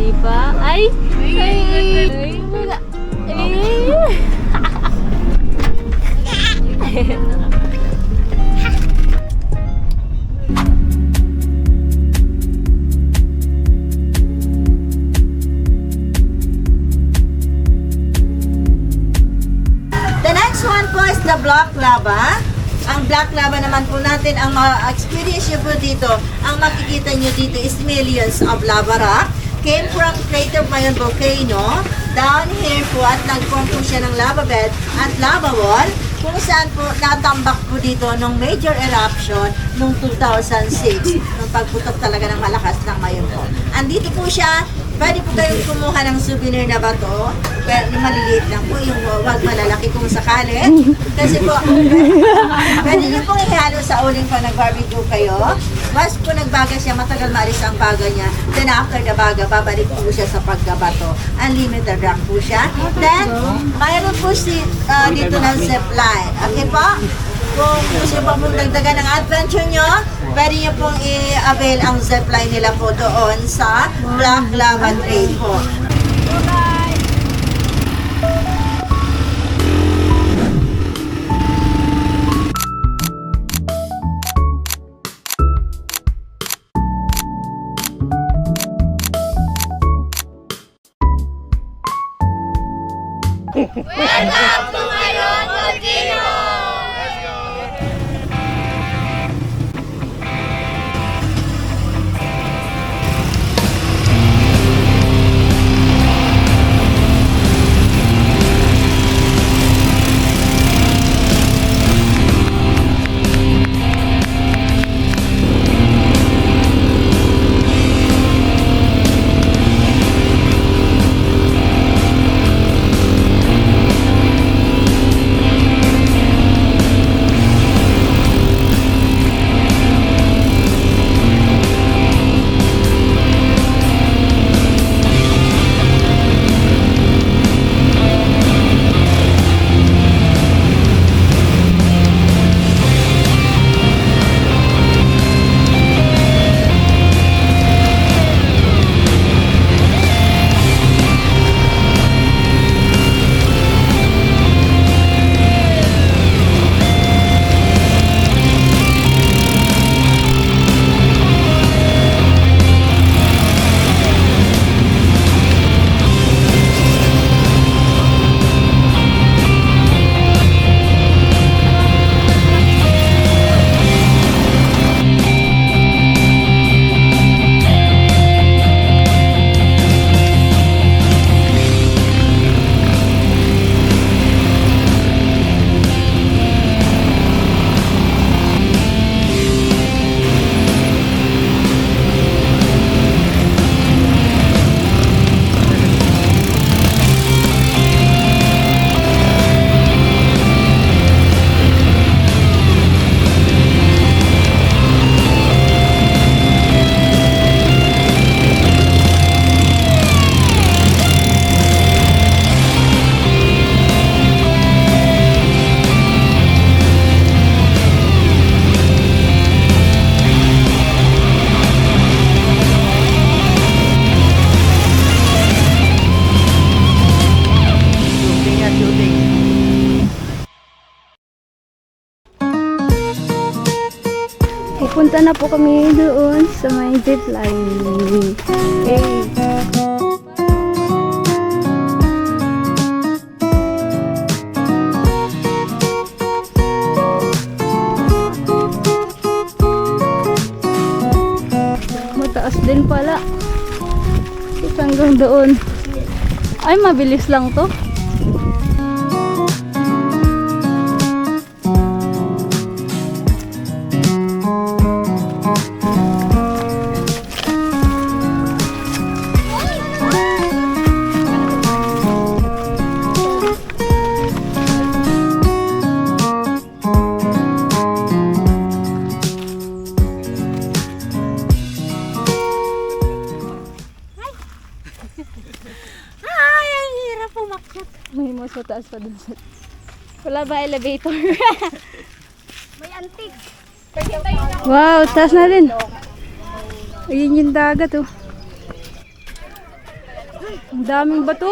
Diba? Ay! Ay! Wala! The next one po is the black lava. Ang black lava naman po natin, ang experience nyo po dito, ang makikita nyo dito is millions of lava rock. Came from crater Mayon volcano. Down here po at nag-form po siya ng lava bed at lava wall kung saan po natambak po dito nung major eruption noong 2006 nung pagputok talaga ng malakas ng Mayon po. Andito po siya. Pwede po kayong kumuha ng souvenir na bato. Pero maliliit lang po, yung wag malalaki kung sakali. Kasi po, pwede nyo pong ihalo sa uling pa nag-barbecue kayo. Mas po nagbaga siya, matagal maalis ang baga niya. Then after the baga, babalik po siya sa pagkabato. Unlimited rock po siya. Then, mayroon po dito ng zipline. Okay po? Kung gusto pa pong dagdagan ng adventure nyo, pwede nyo pong i-avail ang zipline nila po doon sa Black Lava Trail po. Welcome to Mayon Volcano! Pupunta na po kami doon sa may zipline. Okay. Mataas din pala. Hanggang doon. Ay, mabilis lang to. Ay, ang hirap umakyat. May mas mataas pa dun. Wala ba elevator? May antig. Wow, taas na rin. Ayun yung dagat oh. Ang daming bato.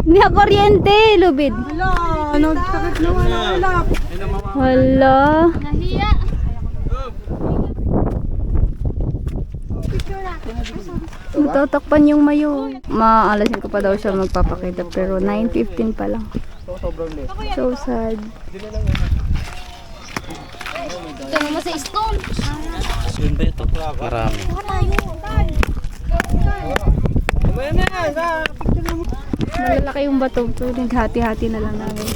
Hindi na kuryente, lubid. Wala, sakit na wala. Hala. Nahiya. Natatakpan yung mayo. Maalasin ko pa daw siya magpapakita pero 9:15 pa lang. So sad. Ito naman sa stone. Marami. Malalaki yung bato. So naghati-hati na lang namin.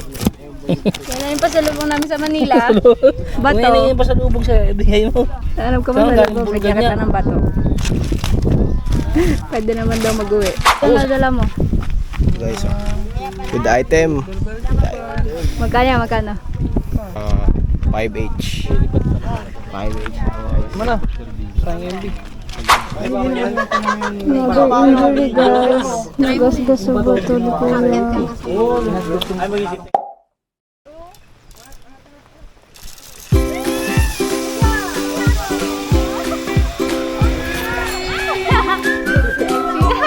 Yan na yung pasalubong namin sa Manila. Bato. Ngayon yung pasalubong sa bigay mo. Alam ko Saan galing pasalubong. Bulgan Bigyan kita yan? ng bato. Pwede naman daw mag-uwi. Ano nadala mo? Guys, with item. Magkano yan? Magkano? 5H. 5H. Mana? Sayang MB. Another injury guys. Nagasgas sa bato ni Kuya.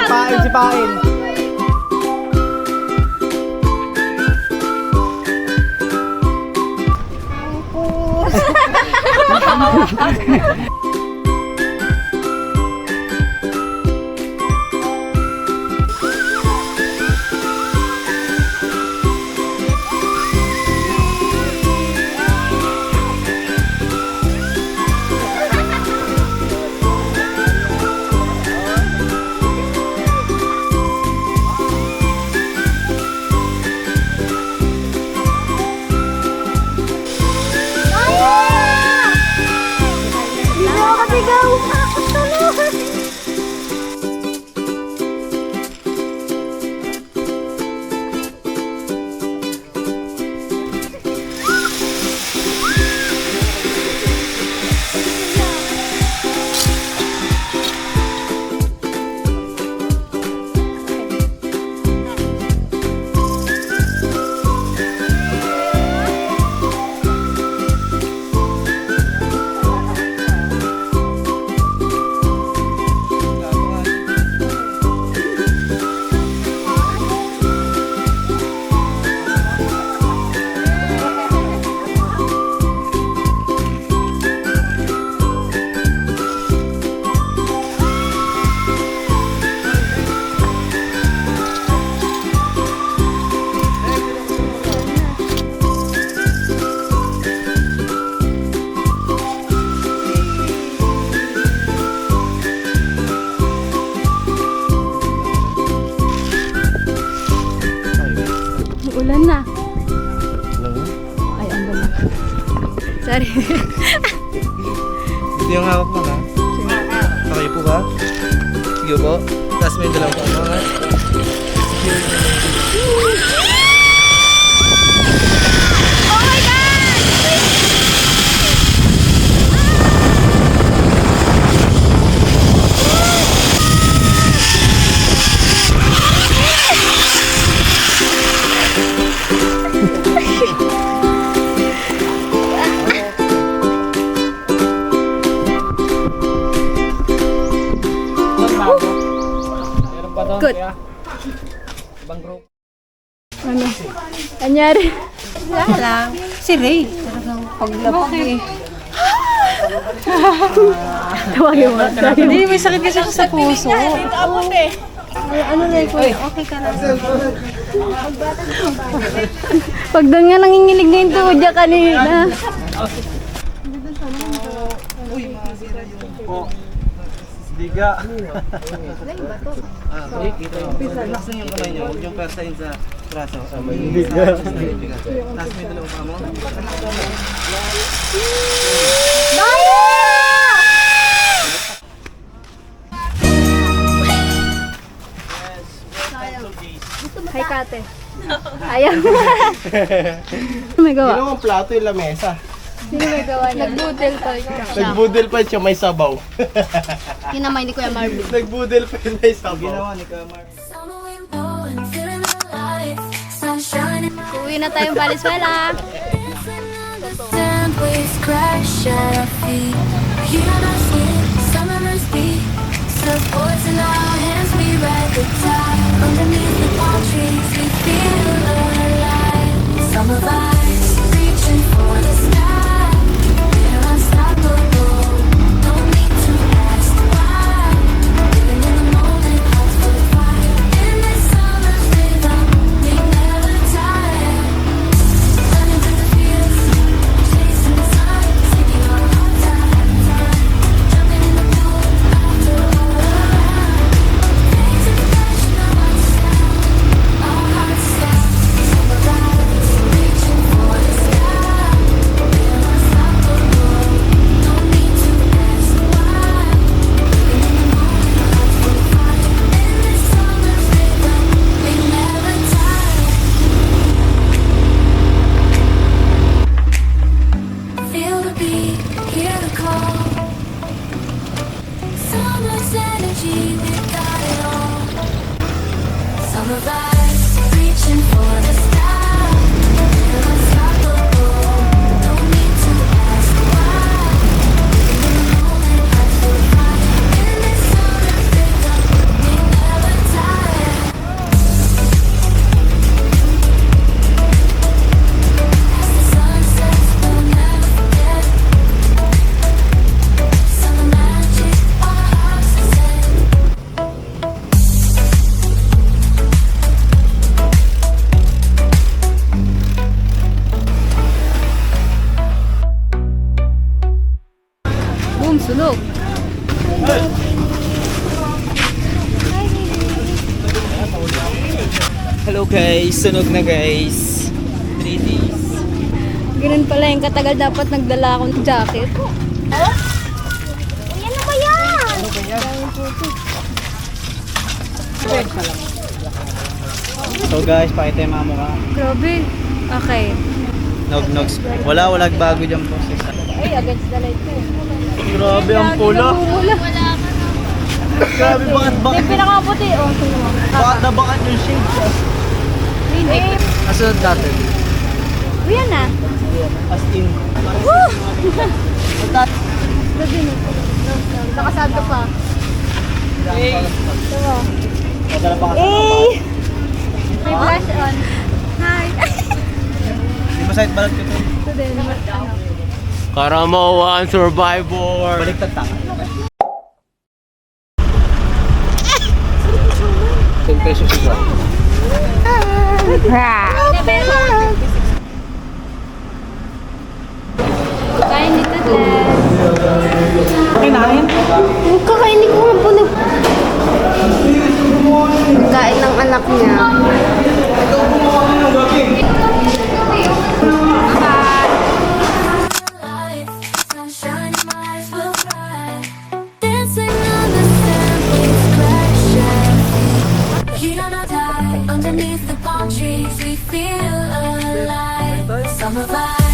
Pain si Pain. Ulan na. Ay, ang na. Sorry. Ito yung hawak mo ha. Okay po ba? Sige po. Tapos may dalawa po mga. Good. Ano? Anyari? Wala lang. Si Ray. Talagang paglabag eh. Tawagin mo. Hindi, may sakit kasi siya sa puso. Ano na ikaw? Okay ka na. Pag doon nga nanginginig na yung tuhod niya kanina. Diga. Relax lang yung kamay niyo. Huwag yung persahin sa braso. Diga. Tapos may dalawa pa mo. Hi, Kate. Ayaw. May gawa. Ginawang plato yung lamesa. Sino may gawa niya? Nagbudel pa siya. Nagbudel pa siya, may sabaw. Kinamay ni Kuya Marvin. Nagbudel pa yung may sabaw. Ginawa ni Kamar. Uwi na tayong Valenzuela. Waves crash at our feet. Hear our sleep, some of us beat. So we got it all. Some of us reaching for the stars. We're unstoppable. No need to ask why. In the moment, I feel fine. In this zone of freedom, we never tire. As the sun sets, we'll never forget. Summer magic, our hearts are set. Boom, sunog. Hello guys, sunog na guys. 3 days. Ganun pala yung katagal dapat nagdala akong jacket. Yan na ba yan? So guys, pakita yung mga mukha. Grabe. Okay. Nog-nogs. Wala bago dyan process. Ay, against the light ko. Grabe ang pula. Wala. Grabe, bakit Yung pinakaputi. Oh, sino mo? bakit na bakit yung shade? Hindi. Nasunod natin. Uy, yan na. As in. Grabe no. Nakasado pa. Diba? Madala pa kasi. May flash on. Hi. Di ba side balat ko ito? Ito din. Ano? Karamawan Survivor! Baliktad tanga. Pesos isa. Kain dito din. Kinain? Kakainin ko nga po na. Kain ng anak niya. Light, sunshine in my eyes will bright. Dancing on the sand, waves crashing. Heat on our thigh, underneath the palm trees, we feel alive. Summer vibe.